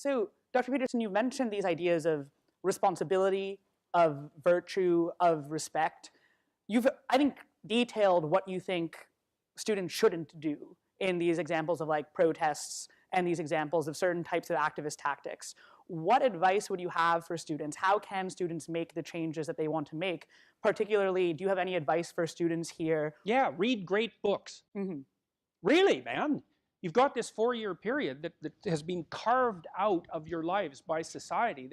So, Dr. Peterson, you mentioned these ideas of responsibility, of virtue, of respect. You've, I think, detailed what you think students shouldn't do in these examples of like protests and these examples of certain types of activist tactics. What advice would you have for students? How can students make the changes that they want to make? Particularly, do you have any advice for students here? Yeah, read great books. Really, man. You've got this 4-year period that has been carved out of your lives by society.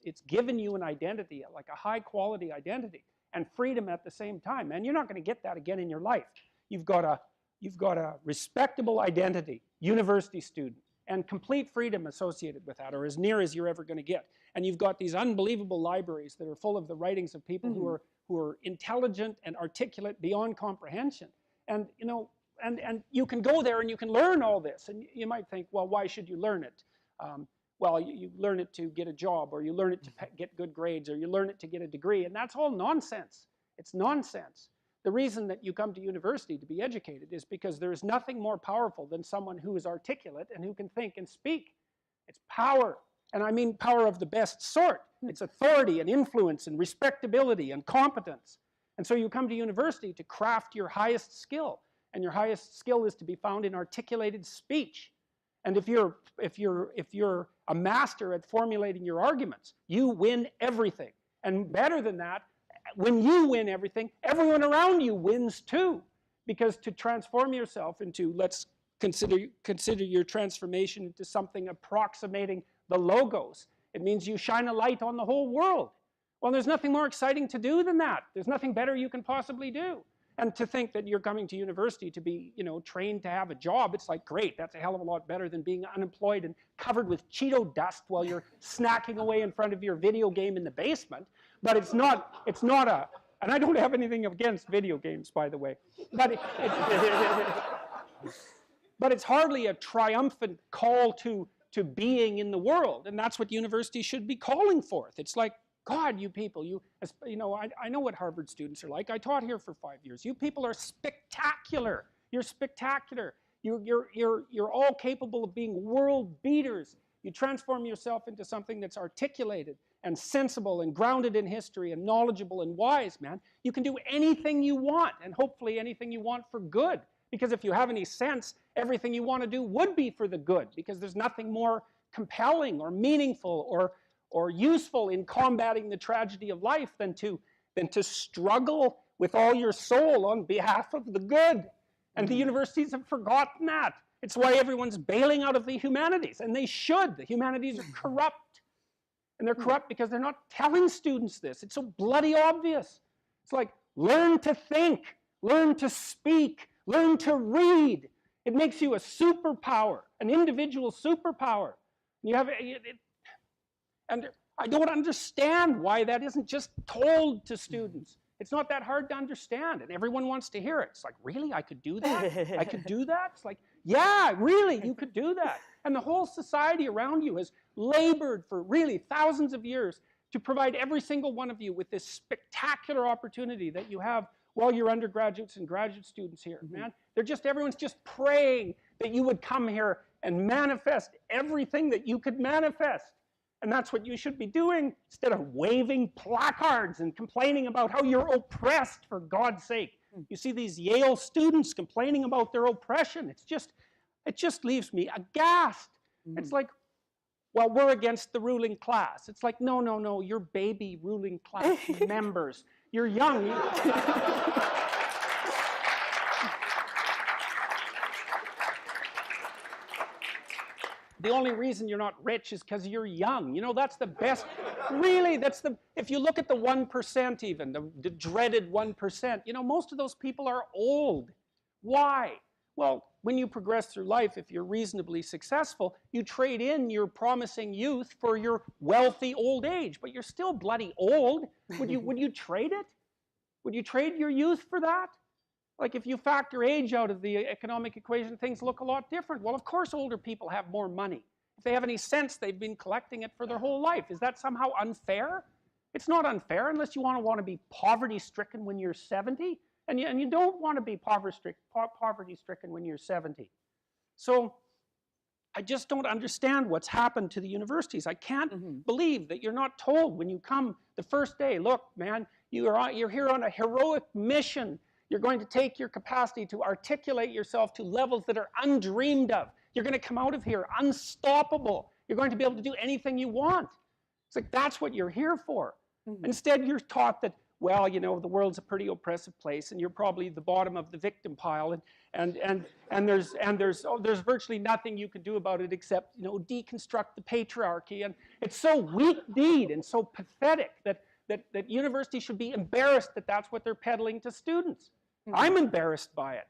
It's given you an identity, like a high-quality identity, and freedom at the same time. Man, you're not going to get that again in your life. You've got a respectable identity, university student, and complete freedom associated with that, or as near as you're ever going to get. And you've got these unbelievable libraries that are full of the writings of people who are intelligent and articulate beyond comprehension. And you know, and you can go there and you can learn all this. And you might think, well, why should you learn it? Well, you learn it to get a job, or you learn it to get good grades, or you learn it to get a degree, and that's all nonsense. It's nonsense. The reason that you come to university to be educated is because there is nothing more powerful than someone who is articulate and who can think and speak. It's power, and I mean power of the best sort. It's authority and influence and respectability and competence. And so you come to university to craft your highest skill, and your highest skill is to be found in articulated speech. And if you're a master at formulating your arguments, you win everything. And better than that, when you win everything, everyone around you wins too. Because to transform yourself into, let's consider your transformation into something approximating the logos. It means you shine a light on the whole world. Well, there's nothing more exciting to do than that. There's nothing better you can possibly do. And to think that you're coming to university to be, you know, trained to have a job, it's like, great, that's a hell of a lot better than being unemployed and covered with Cheeto dust while you're snacking away in front of your video game in the basement. But it's not a, and I don't have anything against video games, by the way, but but it's hardly a triumphant call to being in the world, and that's what university should be calling forth. It's like, God, you people, you know, I know what Harvard students are like. I taught here for 5 years. You people are spectacular. You're spectacular. You're all capable of being world beaters. You transform yourself into something that's articulated and sensible and grounded in history and knowledgeable and wise, man. You can do anything you want, and hopefully anything you want for good. Because if you have any sense, everything you want to do would be for the good, because there's nothing more compelling or meaningful or useful in combating the tragedy of life than to struggle with all your soul on behalf of the good. And the universities have forgotten that. It's why everyone's bailing out of the humanities, and they should. The humanities are corrupt. And they're corrupt because they're not telling students this. It's so bloody obvious. It's like, learn to think, learn to speak, learn to read. It makes you a superpower, an individual superpower. You have and I don't understand why that isn't just told to students. It's not that hard to understand, and everyone wants to hear it. It's like, really, I could do that? I could do that? It's like, yeah, really, you could do that. And the whole society around you has labored for really thousands of years to provide every single one of you with this spectacular opportunity that you have while you're undergraduates and graduate students here, man. Everyone's just praying that you would come here and manifest everything that you could manifest. And that's what you should be doing, instead of waving placards and complaining about how you're oppressed, for God's sake. You see these Yale students complaining about their oppression. It just leaves me aghast. It's like, well, we're against the ruling class. It's like, no, no, no, you're baby ruling class members. You're young. The only reason you're not rich is because you're young. You know, that's the best. Really, if you look at the 1% even, the dreaded 1%, you know, most of those people are old. Why? Well, when you progress through life, if you're reasonably successful, you trade in your promising youth for your wealthy old age, but you're still bloody old. Would you trade it? Would you trade your youth for that? Like, if you factor age out of the economic equation, things look a lot different. Well, of course older people have more money. If they have any sense, they've been collecting it for their whole life. Is that somehow unfair? It's not unfair unless you want to be poverty-stricken when you're 70. And you don't want to be poverty-stricken when you're 70. So I just don't understand what's happened to the universities. I can't believe that you're not told when you come the first day, look, man, you're here on a heroic mission. You're going to take your capacity to articulate yourself to levels that are undreamed of. You're going to come out of here unstoppable. You're going to be able to do anything you want. It's like, that's what you're here for. Instead, you're taught that, well, you know, the world's a pretty oppressive place, and you're probably the bottom of the victim pile, and there's virtually nothing you can do about it except, you know, deconstruct the patriarchy. And it's so weak-kneed and so pathetic that universities should be embarrassed that that's what they're peddling to students. I'm embarrassed by it.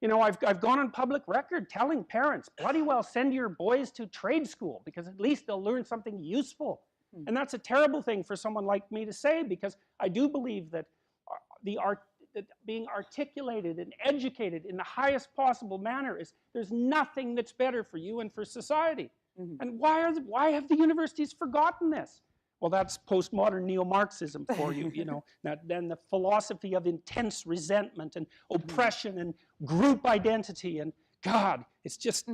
You know, I've gone on public record telling parents, bloody well send your boys to trade school, because at least they'll learn something useful. And that's a terrible thing for someone like me to say, because I do believe that that being articulated and educated in the highest possible manner there's nothing that's better for you and for society. And why have the universities forgotten this? Well, that's postmodern neo-Marxism for you, you know. Then the philosophy of intense resentment and oppression and group identity, and God, it's just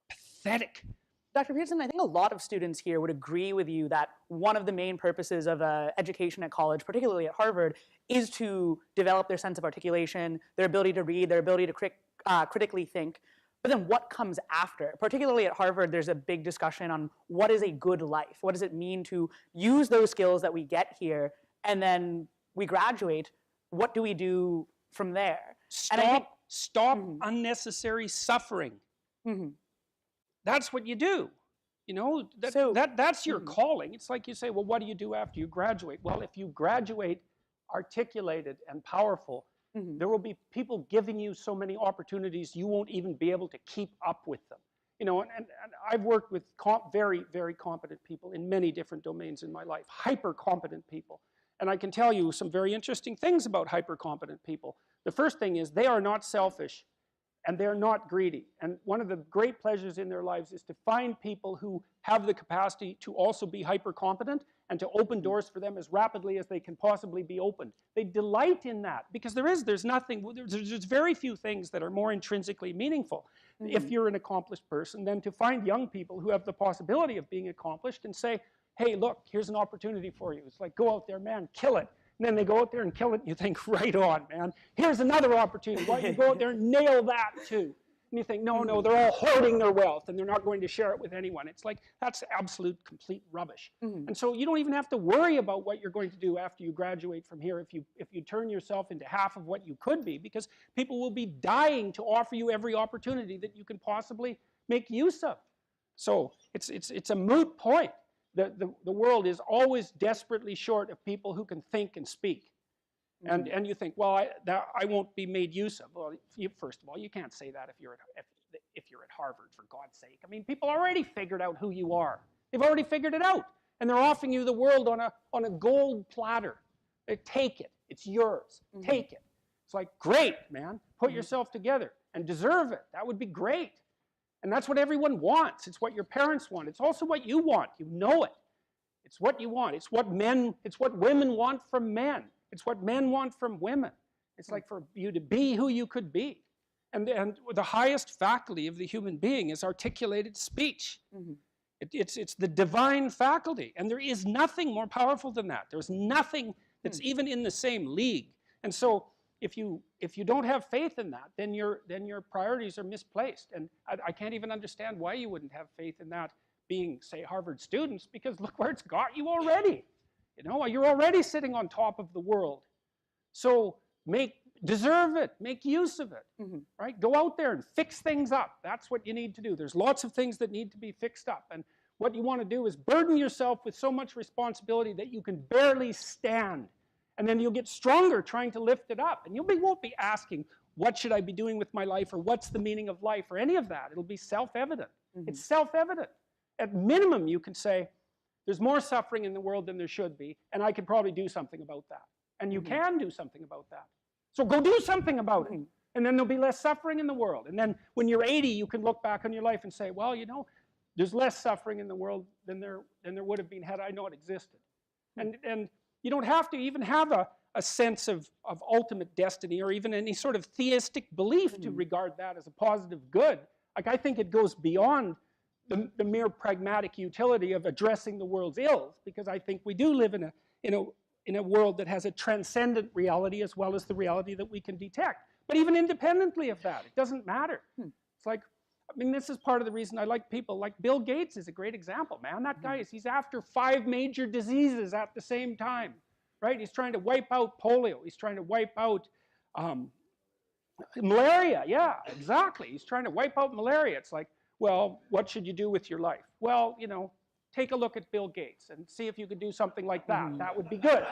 pathetic. Dr. Peterson, I think a lot of students here would agree with you that one of the main purposes of education at college, particularly at Harvard, is to develop their sense of articulation, their ability to read, their ability to critically think. But then what comes after? Particularly at Harvard, there's a big discussion on what is a good life? What does it mean to use those skills that we get here, and then we graduate? What do we do from there? Stop unnecessary suffering. That's what you do. You know, that's your calling. It's like you say, well, what do you do after you graduate? Well, if you graduate articulated and powerful, there will be people giving you so many opportunities you won't even be able to keep up with them. You know, and I've worked with very, very competent people in many different domains in my life, hyper-competent people. And I can tell you some very interesting things about hyper-competent people. The first thing is they are not selfish, and they're not greedy. And one of the great pleasures in their lives is to find people who have the capacity to also be hyper-competent and to open doors for them as rapidly as they can possibly be opened. They delight in that, because there's very few things that are more intrinsically meaningful if you're an accomplished person than to find young people who have the possibility of being accomplished and say, hey, look, here's an opportunity for you. It's like, go out there, man, kill it. And then they go out there and kill it, and you think, right on, man. Here's another opportunity. Why don't you go out there and nail that, too? And you think, no, they're all hoarding their wealth, and they're not going to share it with anyone. It's like, that's absolute, complete rubbish. And so you don't even have to worry about what you're going to do after you graduate from here if you turn yourself into half of what you could be, because people will be dying to offer you every opportunity that you can possibly make use of. So it's a moot point. The world is always desperately short of people who can think and speak. And you think, well, I won't be made use of. Well, first of all, you can't say that if you're at Harvard, for God's sake. I mean, people already figured out who you are. They've already figured it out, and they're offering you the world on a gold platter. They take it. It's yours. Take it. It's like, great, man. Put yourself together and deserve it. That would be great. And that's what everyone wants. It's what your parents want. It's also what you want. You know it. It's what you want. It's what women want from men. It's what men want from women. It's like for you to be who you could be. And the highest faculty of the human being is articulated speech. It's the divine faculty. And there is nothing more powerful than that. There's nothing that's even in the same league. And so if you don't have faith in that, then your priorities are misplaced. And I can't even understand why you wouldn't have faith in that being, say, Harvard students, because look where it's got you already. You know, you're already sitting on top of the world. So deserve it, make use of it, right? Go out there and fix things up. That's what you need to do. There's lots of things that need to be fixed up. And what you want to do is burden yourself with so much responsibility that you can barely stand. And then you'll get stronger trying to lift it up. And you won't be asking, what should I be doing with my life, or what's the meaning of life, or any of that. It'll be self-evident. It's self-evident. At minimum, you can say, there's more suffering in the world than there should be, and I could probably do something about that. And you can do something about that. So go do something about it. And then there'll be less suffering in the world. And then when you're 80, you can look back on your life and say, well, you know, there's less suffering in the world than there would have been had I known it existed. And you don't have to even have a sense of ultimate destiny, or even any sort of theistic belief to regard that as a positive good. Like, I think it goes beyond the mere pragmatic utility of addressing the world's ills, because I think we do live in a world that has a transcendent reality as well as the reality that we can detect. But even independently of that, it doesn't matter. It's like, I mean, this is part of the reason I like people like Bill Gates is a great example, man. That guy he's after 5 major diseases at the same time, right? He's trying to wipe out polio. He's trying to wipe out malaria. Yeah, exactly. He's trying to wipe out malaria. It's like, well, what should you do with your life? Well, you know, take a look at Bill Gates and see if you could do something like that. That would be good.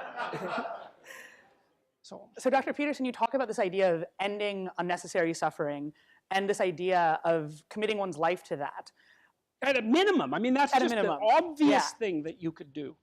So Dr. Peterson, you talk about this idea of ending unnecessary suffering and this idea of committing one's life to that. At a minimum. I mean, that's just an obvious thing that you could do.